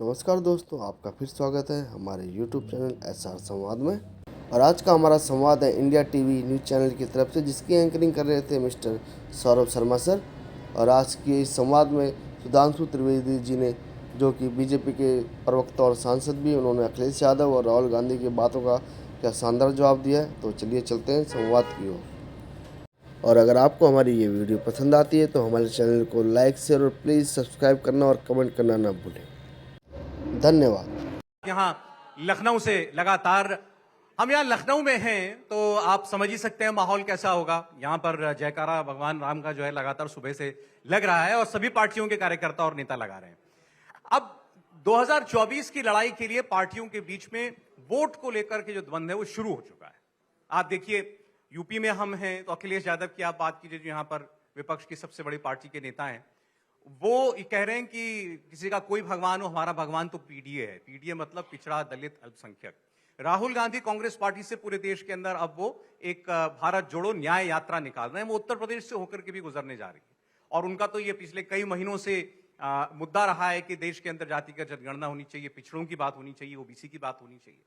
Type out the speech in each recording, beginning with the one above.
नमस्कार दोस्तों, आपका फिर स्वागत है हमारे YouTube चैनल SR संवाद में। और आज का हमारा संवाद है इंडिया टीवी न्यूज़ चैनल की तरफ से, जिसकी एंकरिंग कर रहे थे मिस्टर सौरभ शर्मा सर। और आज के इस संवाद में सुधांशु त्रिवेदी जी ने, जो कि बीजेपी के प्रवक्ता और सांसद भी, उन्होंने अखिलेश यादव और राहुल गांधी की बातों का क्या शानदार जवाब दिया है। तो चलिए चलते हैं संवाद की ओर। और अगर आपको हमारी ये वीडियो पसंद आती है तो हमारे चैनल को लाइक, शेयर और प्लीज़ सब्सक्राइब करना और कमेंट करना ना भूलें। धन्यवाद। यहाँ लखनऊ से लगातार हम यहाँ लखनऊ में हैं, तो आप समझ ही सकते हैं माहौल कैसा होगा। यहाँ पर जयकारा भगवान राम का जो है लगातार सुबह से लग रहा है और सभी पार्टियों के कार्यकर्ता और नेता लगा रहे हैं। अब 2024 की लड़ाई के लिए पार्टियों के बीच में वोट को लेकर के जो द्वंद्व है वो शुरू हो चुका है। आप देखिए, यूपी में हम हैं तो अखिलेश यादव की आप बात कीजिए, जो यहाँ पर विपक्ष की सबसे बड़ी पार्टी के नेता हैं, वो कह रहे हैं कि किसी का कोई भगवान हो, हमारा भगवान तो पीडीए है। पीडीए मतलब पिछड़ा, दलित, अल्पसंख्यक। राहुल गांधी कांग्रेस पार्टी से पूरे देश के अंदर अब वो एक भारत जोड़ो न्याय यात्रा निकाल रहे हैं। वो उत्तर प्रदेश से होकर के भी गुजरने जा रही है और उनका तो ये पिछले कई महीनों से मुद्दा रहा है कि देश के अंदर जातिगत जनगणना होनी चाहिए, पिछड़ों की बात होनी चाहिए, ओबीसी की बात होनी चाहिए।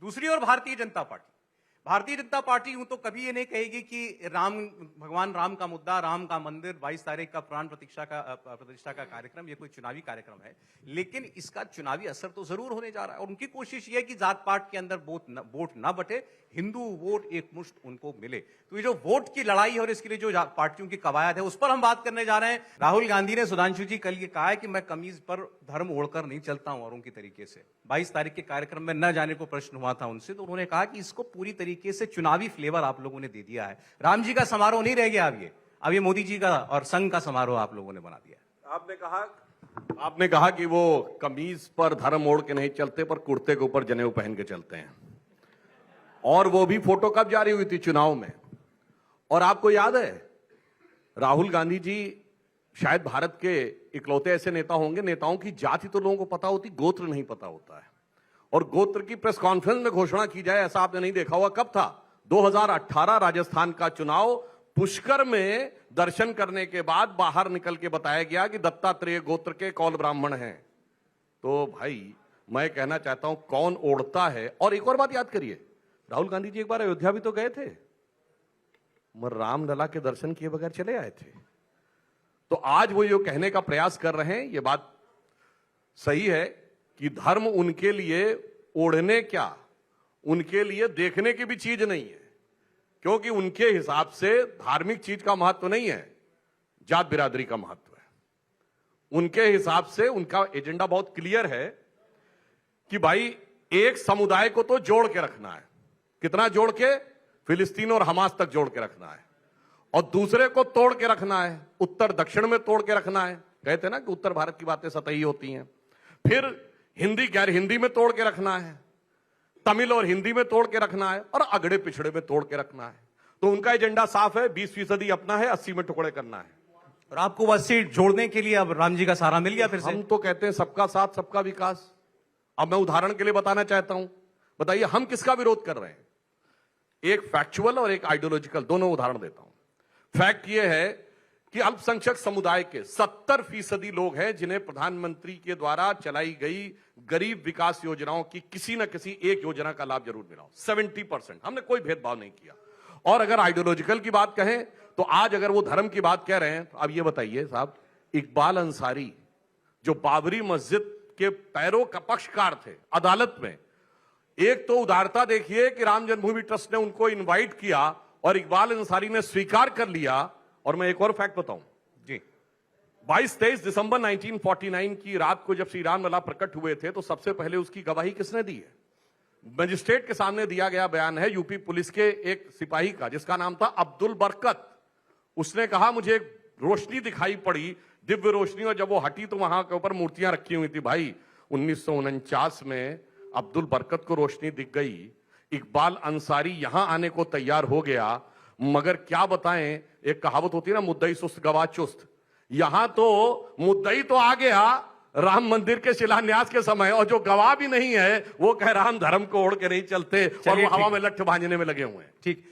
दूसरी ओर भारतीय जनता पार्टी यूं तो कभी ये नहीं कहेगी कि भगवान राम का मुद्दा, राम का मंदिर, 22 तारीख का प्राण प्रतिष्ठा का कार्यक्रम ये कोई चुनावी कार्यक्रम है, लेकिन इसका चुनावी असर तो जरूर होने जा रहा है। और उनकी कोशिश ये है कि जात पात के अंदर वोट ना बटे, हिंदू वोट एक मुश्त उनको मिले। तो ये जो वोट की लड़ाई है और इसके लिए जो पार्टियों की कवायद है, उस पर हम बात करने जा रहे हैं। राहुल गांधी ने, सुधांशु जी, कल ये कहा है कि मैं कमीज पर धर्म ओढ़कर नहीं चलता हूं औरों की तरीके से। 22 तारीख के कार्यक्रम में न जाने को प्रश्न हुआ था उनसे, तो उन्होंने कहा कि इसको पूरी तरीके से चुनावी फ्लेवर आप लोगों ने दे दिया है। राम जी का समारोह नहीं रह गया अब ये मोदी जी का और संघ का समारोह आप लोगों ने बना दिया। आपने कहा कि वो कमीज पर धर्म ओढ़ के नहीं चलते, पर कुर्ते के ऊपर जनेऊ पहन के चलते हैं। और वो भी फोटो कब जारी हुई थी? चुनाव में। और आपको याद है, राहुल गांधी जी शायद भारत के इकलौते ऐसे नेता होंगे, नेताओं की जाति तो लोगों को पता होती, गोत्र नहीं पता होता है। और गोत्र की प्रेस कॉन्फ्रेंस में घोषणा की जाए, ऐसा आपने नहीं देखा हुआ। कब था? 2018 राजस्थान का चुनाव। पुष्कर में दर्शन करने के बाद बाहर निकल के बताया गया कि दत्तात्रेय गोत्र के कौल ब्राह्मण हैं। तो भाई, मैं कहना चाहता हूं, कौन ओढ़ता है। और एक और बात याद करिए, राहुल गांधी जी एक बार अयोध्या भी तो गए थे, मगर रामलला के दर्शन किए बगैर चले आए थे। तो आज वो जो कहने का प्रयास कर रहे हैं, ये बात सही है कि धर्म उनके लिए ओढ़ने क्या, उनके लिए देखने की भी चीज नहीं है, क्योंकि उनके हिसाब से धार्मिक चीज का महत्व नहीं है, जात बिरादरी का महत्व है। उनके हिसाब से उनका एजेंडा बहुत क्लियर है कि भाई एक समुदाय को तो जोड़ के रखना है। कितना जोड़ के? फिलिस्तीन और हमास तक जोड़ के रखना है। और दूसरे को तोड़ के रखना है, उत्तर दक्षिण में तोड़ के रखना है। कहते ना कि उत्तर भारत की बातें सतही होती हैं। फिर हिंदी गैर हिंदी में तोड़ के रखना है, तमिल और हिंदी में तोड़ के रखना है, और अगड़े पिछड़े में तोड़ के रखना है। तो उनका एजेंडा साफ है, 20% अपना है, 80 में टुकड़े करना है। और आपको 80 जोड़ने के लिए अब राम जी का सहारा मिल गया फिर से। हम तो कहते हैं सबका साथ सबका विकास। अब मैं उदाहरण के लिए बताना चाहता हूं, बताइए हम किसका विरोध कर रहे हैं? एक फैक्चुअल और एक आइडियोलॉजिकल, दोनों उदाहरण देता हूं। फैक्ट यह है कि अल्पसंख्यक समुदाय के 70% लोग हैं जिन्हें प्रधानमंत्री के द्वारा चलाई गई गरीब विकास योजनाओं की किसी न किसी एक योजना का लाभ जरूर मिला हो। 70%। हमने कोई भेदभाव नहीं किया। और अगर आइडियोलॉजिकल की बात कहें तो आज अगर वो धर्म की बात कह रहे हैं, तो अब ये बताइए साहब, इकबाल अंसारी जो बाबरी मस्जिद के पैरों का पक्षकार थे अदालत में, एक तो उदारता देखिए कि राम जन्मभूमि ट्रस्ट ने उनको इनवाइट किया और इकबाल अंसारी ने स्वीकार कर लिया। और मैं एक और फैक्ट बताऊं जी, 22-23 दिसंबर 1949 की रात को जब श्री राम लला प्रकट हुए थे, तो सबसे पहले उसकी गवाही किसने दी है? मजिस्ट्रेट के सामने दिया गया बयान है यूपी पुलिस के एक सिपाही का, जिसका नाम था अब्दुल बरकत। उसने कहा, मुझे एक रोशनी दिखाई पड़ी, दिव्य रोशनी, और जब वो हटी तो वहां के ऊपर मूर्तियां रखी हुई थी। भाई 1949 में अब्दुल बरकत को रोशनी दिख गई, इकबाल अंसारी यहां आने को तैयार हो गया, मगर क्या बताएं, एक कहावत होती है ना, मुद्दई सुस्त गवाह चुस्त। यहां तो मुद्दई तो आ गया राम मंदिर के शिलान्यास के समय, और जो गवाह भी नहीं है वो कह रहा हम धर्म को ओढ़ के नहीं चलते, और वो हवा में लट्ठ भांजने में लगे हुए हैं। ठीक।